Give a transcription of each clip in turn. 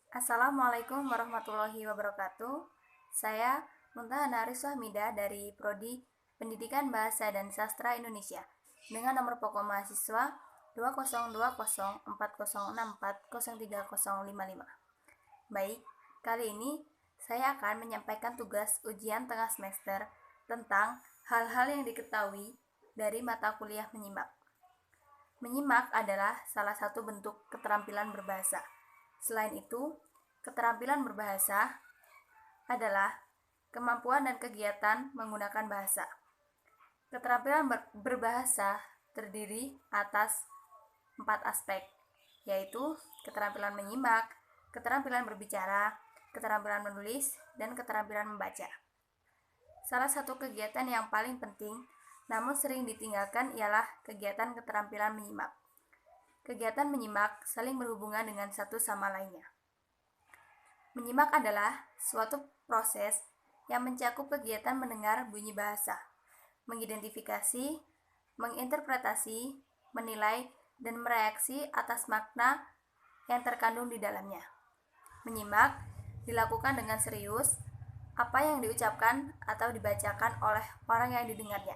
Assalamualaikum warahmatullahi wabarakatuh. Saya Muntahana Ariswahmida dari Prodi Pendidikan Bahasa dan Sastra Indonesia dengan nomor pokok mahasiswa 20204064030055. Baik, kali ini saya akan menyampaikan tugas ujian tengah semester tentang hal-hal yang diketahui dari mata kuliah menyimak. Menyimak adalah salah satu bentuk keterampilan berbahasa. Selain itu, keterampilan berbahasa adalah kemampuan dan kegiatan menggunakan bahasa. Keterampilan berbahasa terdiri atas 4 aspek, yaitu keterampilan menyimak, keterampilan berbicara, keterampilan menulis, dan keterampilan membaca. Salah satu kegiatan yang paling penting namun sering ditinggalkan ialah kegiatan keterampilan menyimak. Kegiatan menyimak saling berhubungan dengan satu sama lainnya. Menyimak adalah suatu proses yang mencakup kegiatan mendengar bunyi bahasa, mengidentifikasi, menginterpretasi, menilai, dan mereaksi atas makna yang terkandung di dalamnya. Menyimak dilakukan dengan serius apa yang diucapkan atau dibacakan oleh orang yang didengarnya.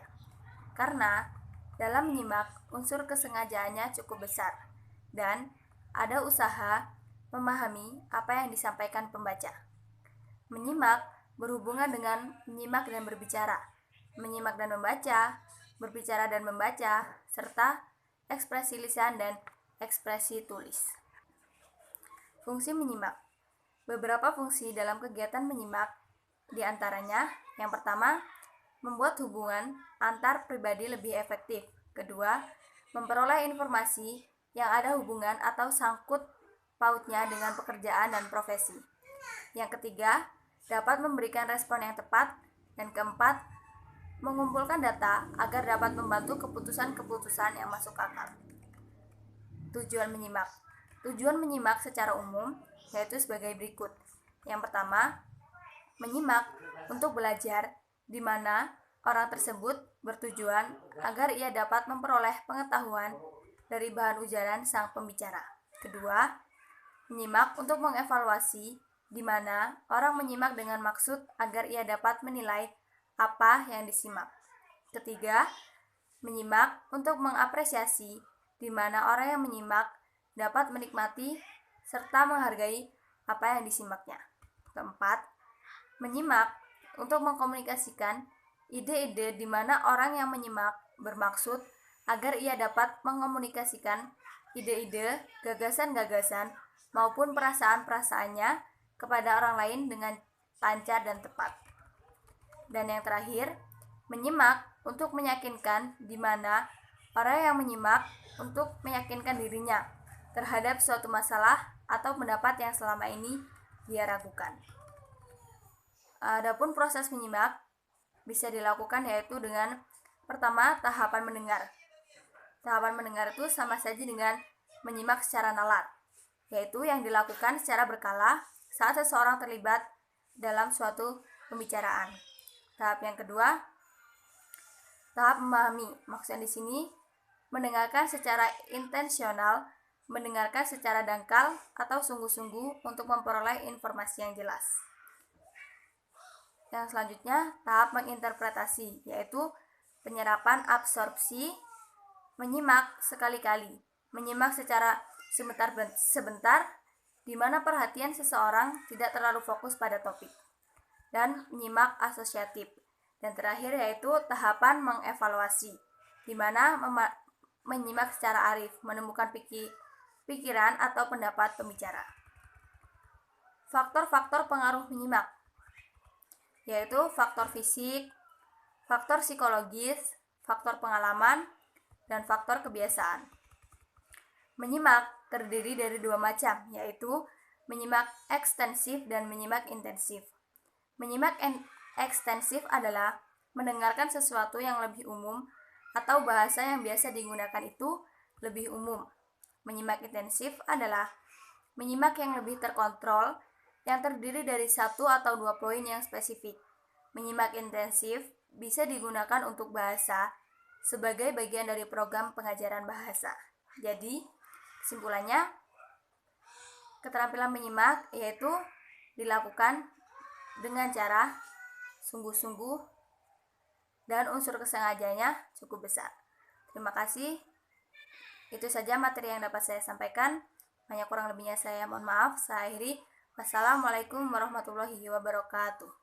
Karena dalam menyimak unsur kesengajaannya cukup besar dan ada usaha memahami apa yang disampaikan pembaca. Menyimak berhubungan dengan menyimak dan berbicara, menyimak dan membaca, berbicara dan membaca, serta ekspresi lisan dan ekspresi tulis. Fungsi menyimak. Beberapa fungsi dalam kegiatan menyimak diantaranya, yang pertama, membuat hubungan antar pribadi lebih efektif. Kedua, memperoleh informasi yang ada hubungan atau sangkut pautnya dengan pekerjaan dan profesi. Yang ketiga, dapat memberikan respon yang tepat. Dan keempat, mengumpulkan data agar dapat membantu keputusan-keputusan yang masuk akal. Tujuan menyimak. Tujuan menyimak secara umum yaitu sebagai berikut. Yang pertama, menyimak untuk belajar, di mana orang tersebut bertujuan agar ia dapat memperoleh pengetahuan dari bahan ujaran sang pembicara. Kedua, menyimak untuk mengevaluasi, di mana orang menyimak dengan maksud agar ia dapat menilai apa yang disimak. Ketiga, menyimak untuk mengapresiasi, di mana orang yang menyimak dapat menikmati serta menghargai apa yang disimaknya. Keempat, menyimak untuk mengkomunikasikan ide-ide di mana orang yang menyimak bermaksud agar ia dapat mengomunikasikan ide-ide, gagasan-gagasan, maupun perasaan-perasaannya kepada orang lain dengan lancar dan tepat. Dan yang terakhir, menyimak untuk meyakinkan, di mana orang yang menyimak untuk meyakinkan dirinya terhadap suatu masalah atau pendapat yang selama ini dia ragukan. Adapun proses menyimak bisa dilakukan yaitu dengan pertama, tahapan mendengar. Tahapan mendengar itu sama saja dengan menyimak secara nalar, yaitu yang dilakukan secara berkala saat seseorang terlibat dalam suatu pembicaraan. Tahap yang kedua, tahap memahami. Maksudnya di sini mendengarkan secara intensional, mendengarkan secara dangkal atau sungguh-sungguh untuk memperoleh informasi yang jelas. Yang selanjutnya, tahap menginterpretasi, yaitu penyerapan absorpsi, menyimak sekali-kali, menyimak secara sebentar, di mana perhatian seseorang tidak terlalu fokus pada topik, dan menyimak asosiatif. Dan terakhir yaitu tahapan mengevaluasi, di mana menyimak secara arif, menemukan pikiran atau pendapat pembicara. Faktor-faktor pengaruh menyimak yaitu faktor fisik, faktor psikologis, faktor pengalaman, dan faktor kebiasaan. Menyimak terdiri dari dua macam, yaitu menyimak ekstensif dan menyimak intensif. Menyimak ekstensif adalah mendengarkan sesuatu yang lebih umum atau bahasa yang biasa digunakan itu lebih umum. Menyimak intensif adalah menyimak yang lebih terkontrol, yang terdiri dari 1 atau 2 poin yang spesifik. Menyimak intensif bisa digunakan untuk bahasa sebagai bagian dari program pengajaran bahasa. Jadi, kesimpulannya, Keterampilan menyimak yaitu dilakukan dengan cara sungguh-sungguh dan unsur kesengajanya cukup besar. Terima kasih. Itu saja materi yang dapat saya sampaikan. Hanya kurang lebihnya saya mohon maaf. Saya akhiri. Wassalamualaikum warahmatullahi wabarakatuh.